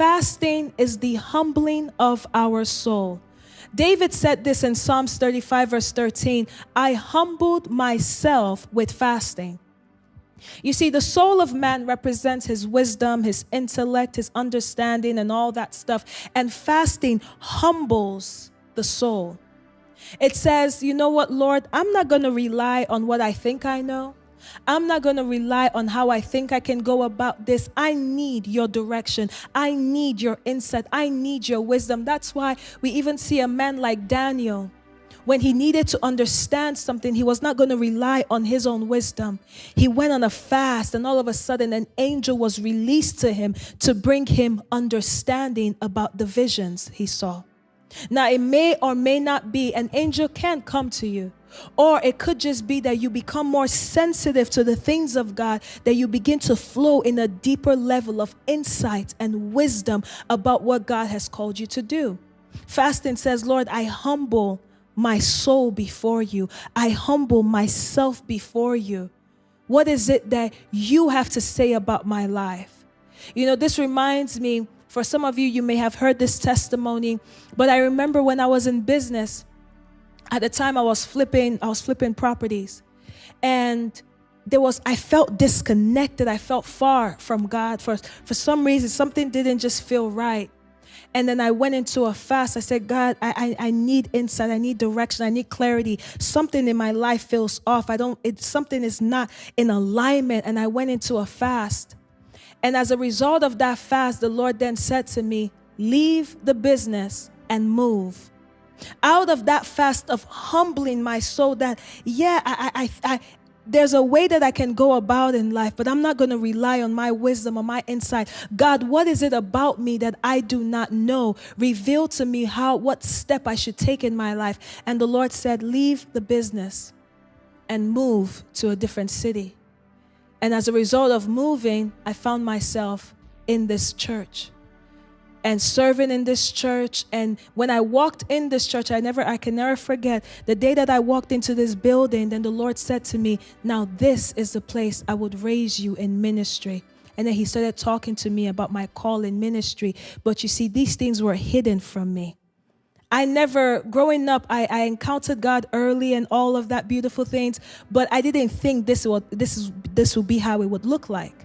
fasting is the humbling of our soul. David said this in Psalms 35 verse 13, I humbled myself with fasting. You see, the soul of man represents his wisdom, his intellect, his understanding, and all that stuff. And fasting humbles the soul. It says, you know what, Lord, I'm not going to rely on what I think I know. I'm not going to rely on how I think I can go about this. I need your direction. I need your insight. I need your wisdom. That's why we even see a man like Daniel. When he needed to understand something, he was not going to rely on his own wisdom. He went on a fast, and all of a sudden an angel was released to him to bring him understanding about the visions he saw. Now, it may or may not be, an angel can come to you. Or it could just be that you become more sensitive to the things of God, that you begin to flow in a deeper level of insight and wisdom about what God has called you to do. Fasting says, Lord, I humble my soul before you. I humble myself before you. What is it that you have to say about my life? You know, this reminds me, for some of you, you may have heard this testimony, but I remember when I was in business, at the time I was flipping properties, and I felt disconnected. I felt far from God. For some reason, something didn't just feel right. And then I went into a fast. I said, God, I need insight. I need direction. I need clarity. Something in my life feels off. Something is not in alignment. And I went into a fast. And as a result of that fast, the Lord then said to me, leave the business and move. Out of that fast of humbling my soul, that, there's a way that I can go about in life, but I'm not going to rely on my wisdom or my insight. God, what is it about me that I do not know? Reveal to me what step I should take in my life. And the Lord said, leave the business and move to a different city. And as a result of moving, I found myself in this church and serving in this church. And when I walked in this church, I can never forget the day that I walked into this building. Then the Lord said to me, now this is the place I would raise you in ministry. And then he started talking to me about my call in ministry. But you see, these things were hidden from me. Growing up, I encountered God early and all of that beautiful things, but I didn't think this would be how it would look like.